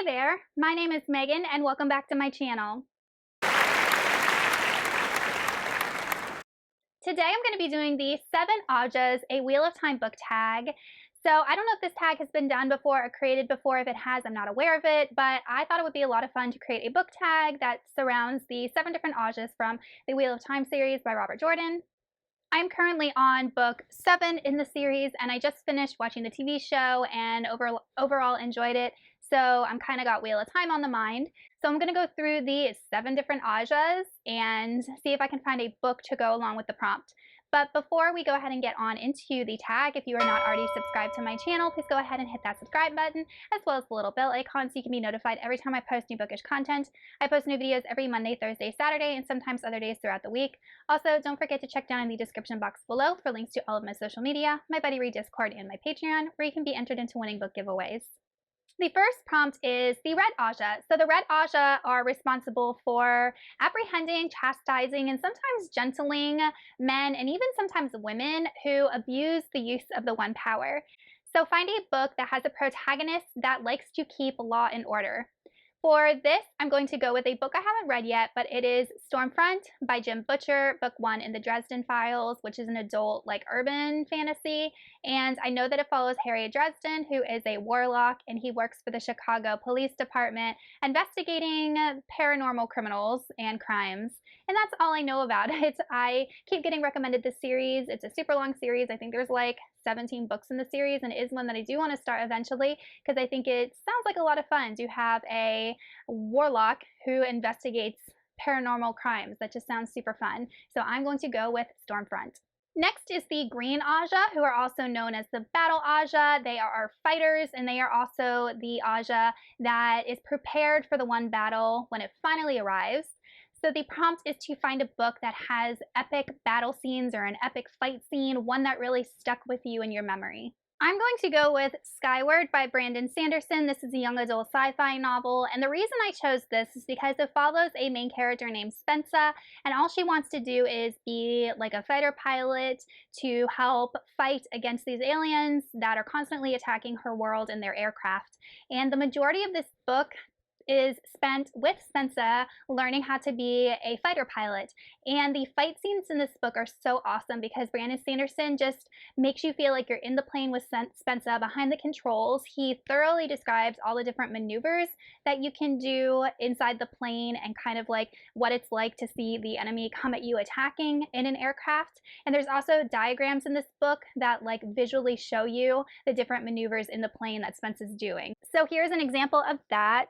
there, my name is Megan and welcome back to my channel. Today I'm going to be doing the 7 Ajahs, a Wheel of Time book tag. So I don't know if this tag has been done before or created before. If it has, I'm not aware of it, but I thought it would be a lot of fun to create a book tag that surrounds the 7 different Ajahs from the Wheel of Time series by Robert Jordan. I'm currently on book 7 in the series, and I just finished watching the TV show and overall enjoyed it. So I'm kind of got Wheel of Time on the mind. So I'm going to go through the 7 different Ajahs and see if I can find a book to go along with the prompt. But before we go ahead and get on into the tag, if you are not already subscribed to my channel, please go ahead and hit that subscribe button, as well as the little bell icon so you can be notified every time I post new bookish content. I post new videos every Monday, Thursday, Saturday, and sometimes other days throughout the week. Also, don't forget to check down in the description box below for links to all of my social media, my Buddy Read Discord, and my Patreon, where you can be entered into winning book giveaways. The first prompt is the Red Ajah. So the Red Ajah are responsible for apprehending, chastising, and sometimes gentling men and even sometimes women who abuse the use of the one power. So find a book that has a protagonist that likes to keep law and order. For this, I'm going to go with a book I haven't read yet, but it is Stormfront by Jim Butcher, book 1 in the Dresden Files, which is an adult, urban fantasy. And I know that it follows Harry Dresden, who is a warlock, and he works for the Chicago Police Department, investigating paranormal criminals and crimes. And that's all I know about it. I keep getting recommended this series. It's a super long series. I think there's 17 books in the series, and it is one that I do want to start eventually because I think it sounds like a lot of fun to have a warlock who investigates paranormal crimes. That just sounds super fun. So I'm going to go with Stormfront. Next is the Green Ajah, who are also known as the Battle Ajah. They are fighters, and they are also the Ajah that is prepared for the one battle when it finally arrives. So the prompt is to find a book that has epic battle scenes or an epic fight scene, one that really stuck with you in your memory. I'm going to go with Skyward by Brandon Sanderson. This is a young adult sci-fi novel, and the reason I chose this is because it follows a main character named Spensa, and all she wants to do is be a fighter pilot to help fight against these aliens that are constantly attacking her world in their aircraft. And the majority of this book is spent with Spensa learning how to be a fighter pilot. And the fight scenes in this book are so awesome because Brandon Sanderson just makes you feel like you're in the plane with Spensa behind the controls. He thoroughly describes all the different maneuvers that you can do inside the plane and kind of what it's like to see the enemy come at you attacking in an aircraft. And there's also diagrams in this book that visually show you the different maneuvers in the plane that Spensa's doing. So here's an example of that.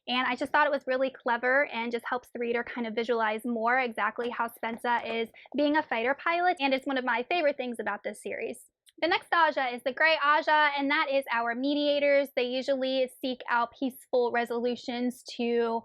And I just thought it was really clever and just helps the reader kind of visualize more exactly how Spensa is being a fighter pilot, and it's one of my favorite things about this series. The next Ajah is the Gray Ajah, and that is our mediators. They usually seek out peaceful resolutions to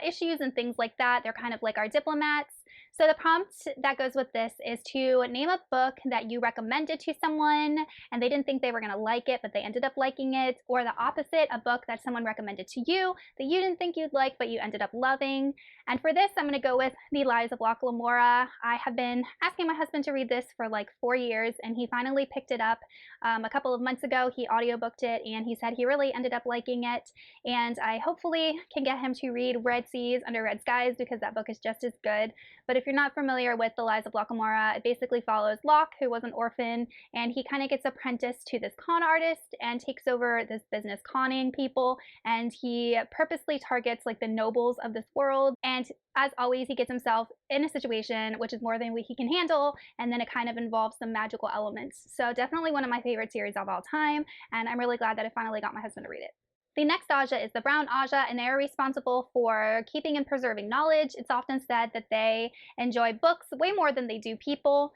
issues and things like that. They're kind of like our diplomats. So the prompt that goes with this is to name a book that you recommended to someone and they didn't think they were going to like it, but they ended up liking it, or the opposite, a book that someone recommended to you that you didn't think you'd like, but you ended up loving. And for this, I'm going to go with The Lies of Locke Lamora. I have been asking my husband to read this for 4 years, and he finally picked it up a couple of months ago. He audiobooked it, and he said he really ended up liking it. And I hopefully can get him to read Red Seas Under Red Skies because that book is just as good. But if you're not familiar with The Lies of Locke Lamora, it basically follows Locke, who was an orphan, and he kind of gets apprenticed to this con artist and takes over this business conning people, and he purposely targets the nobles of this world. And as always, he gets himself in a situation which is more than he can handle, and then it kind of involves some magical elements. So definitely one of my favorite series of all time, and I'm really glad that I finally got my husband to read it. The next Ajah is the Brown Ajah, and they are responsible for keeping and preserving knowledge. It's often said that they enjoy books way more than they do people.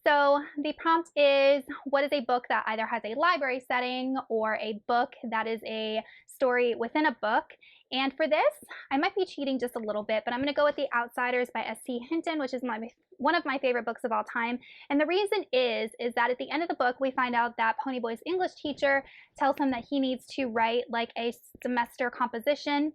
So the prompt is, what is a book that either has a library setting or a book that is a story within a book? And for this, I might be cheating just a little bit, but I'm going to go with The Outsiders by S.T. Hinton, which is one of my favorite books of all time. And the reason is that at the end of the book, we find out that Ponyboy's English teacher tells him that he needs to write a semester composition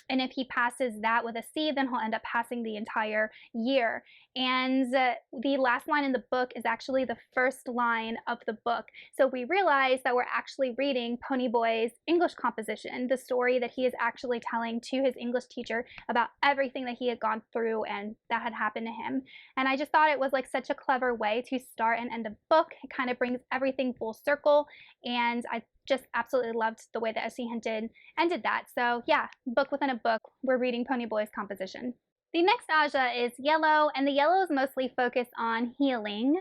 And if he passes that with a C, then he'll end up passing the entire year. And the last line in the book is actually the first line of the book. So we realize that we're actually reading Ponyboy's English composition, the story that he is actually telling to his English teacher about everything that he had gone through and that had happened to him. And I just thought it was like such a clever way to start and end a book. It kind of brings everything full circle. And I just absolutely loved the way that S.C. Hinton ended that. So yeah, book within a book, we're reading Ponyboy's composition. The next Ajah is yellow, and the yellow is mostly focused on healing.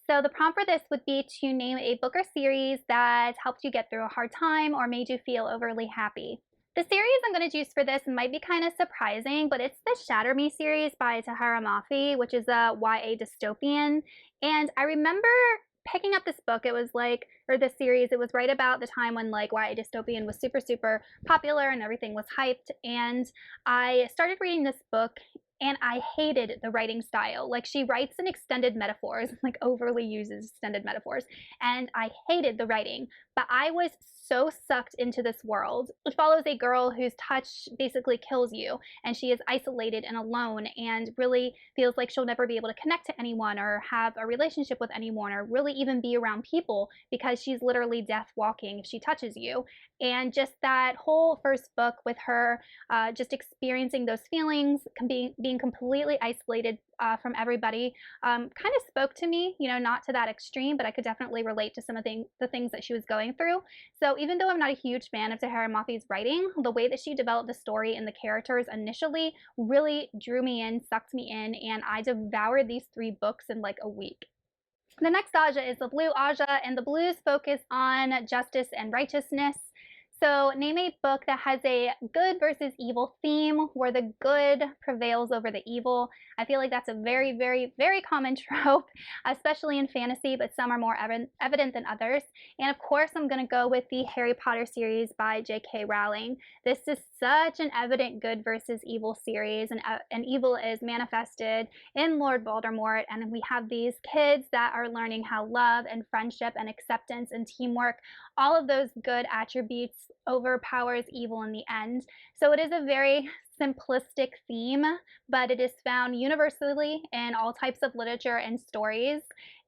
So the prompt for this would be to name a book or series that helped you get through a hard time or made you feel overly happy. The series I'm going to choose for this might be kind of surprising, but it's the Shatter Me series by Tahereh Mafi, which is a YA dystopian. And I remember picking up this book, it was like, or this series, it was right about the time when like YA dystopian was super, super popular and everything was hyped. And I started reading this book and I hated the writing style. Like she writes in extended metaphors, like overly uses extended metaphors. And I hated the writing, but I was so sucked into this world. It follows a girl whose touch basically kills you, and she is isolated and alone and really feels like she'll never be able to connect to anyone or have a relationship with anyone or really even be around people because she's literally death walking if she touches you. And just that whole first book with her just experiencing those feelings, being completely isolated from everybody, kind of spoke to me, you know, not to that extreme, but I could definitely relate to some of the things that she was going through. So even though I'm not a huge fan of Tahereh Mafi's writing, the way that she developed the story and the characters initially really drew me in, sucked me in, and I devoured these 3 books in like a week. The next Ajah is the blue Ajah, and the blues focus on justice and righteousness. So name a book that has a good versus evil theme where the good prevails over the evil. I feel like that's a very, very, very common trope, especially in fantasy, but some are more evident than others. And of course, I'm going to go with the Harry Potter series by J.K. Rowling. This is such an evident good versus evil series, and evil is manifested in Lord Voldemort, and we have these kids that are learning how love and friendship and acceptance and teamwork, all of those good attributes overpowers evil in the end. So it is a very simplistic theme, but it is found universally in all types of literature and stories,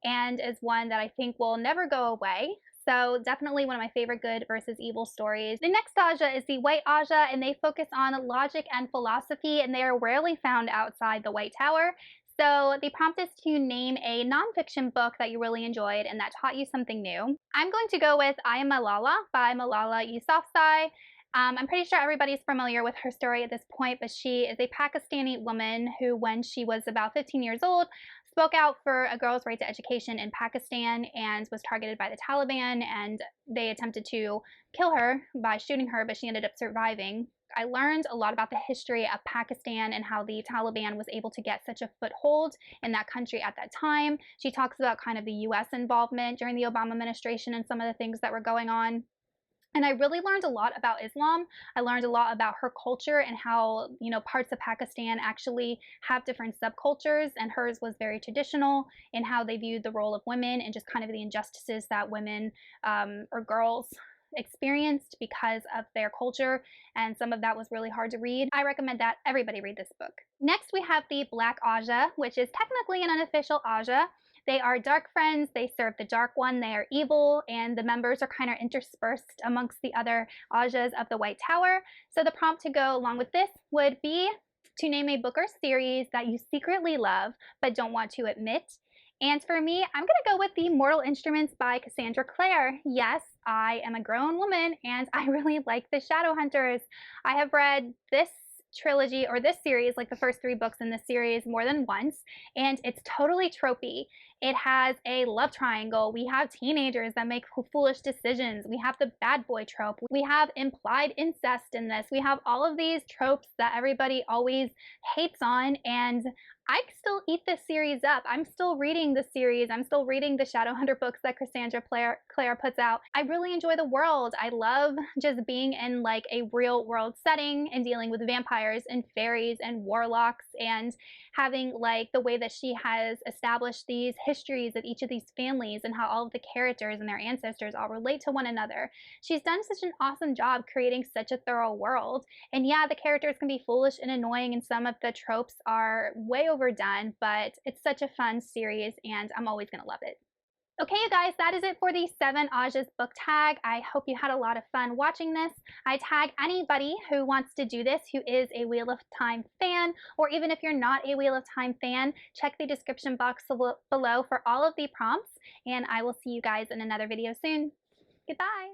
and is one that I think will never go away. So definitely one of my favorite good versus evil stories. The next Ajah is the White Ajah, and they focus on logic and philosophy, and they are rarely found outside the White Tower. So the prompt is to name a nonfiction book that you really enjoyed and that taught you something new. I'm going to go with I Am Malala by Malala Yousafzai. I'm pretty sure everybody's familiar with her story at this point, but she is a Pakistani woman who, when she was about 15 years old, spoke out for a girl's right to education in Pakistan and was targeted by the Taliban, and they attempted to kill her by shooting her, but she ended up surviving. I learned a lot about the history of Pakistan and how the Taliban was able to get such a foothold in that country at that time. She talks about kind of the US involvement during the Obama administration and some of the things that were going on. And I really learned a lot about Islam. I learned a lot about her culture and how, you know, parts of Pakistan actually have different subcultures, and hers was very traditional in how they viewed the role of women and just kind of the injustices that women or girls experienced because of their culture, and some of that was really hard to read. I recommend that everybody read this book. Next we have the Black Ajah, which is technically an unofficial Ajah. They are dark friends, they serve the dark one, they are evil, and the members are kind of interspersed amongst the other Ajahs of the White Tower. So the prompt to go along with this would be to name a book or series that you secretly love but don't want to admit. And for me, I'm going to go with the Mortal Instruments by Cassandra Clare. Yes, I am a grown woman and I really like the Shadowhunters. I have read this trilogy or this series, like the first 3 books in this series, more than once, and it's totally tropey. It has a love triangle. We have teenagers that make foolish decisions. We have the bad boy trope. We have implied incest in this. We have all of these tropes that everybody always hates on, and I still eat this series up. I'm still reading the series. I'm still reading the Shadowhunter books that Cassandra Clare puts out. I really enjoy the world. I love just being in like a real world setting and dealing with vampires and fairies and warlocks, and having like the way that she has established these histories of each of these families and how all of the characters and their ancestors all relate to one another. She's done such an awesome job creating such a thorough world. And yeah, the characters can be foolish and annoying, and some of the tropes are way overdone, but it's such a fun series, and I'm always going to love it. Okay, you guys, that is it for the 7 Ajahs book tag. I hope you had a lot of fun watching this. I tag anybody who wants to do this who is a Wheel of Time fan, or even if you're not a Wheel of Time fan, check the description box below for all of the prompts, and I will see you guys in another video soon. Goodbye!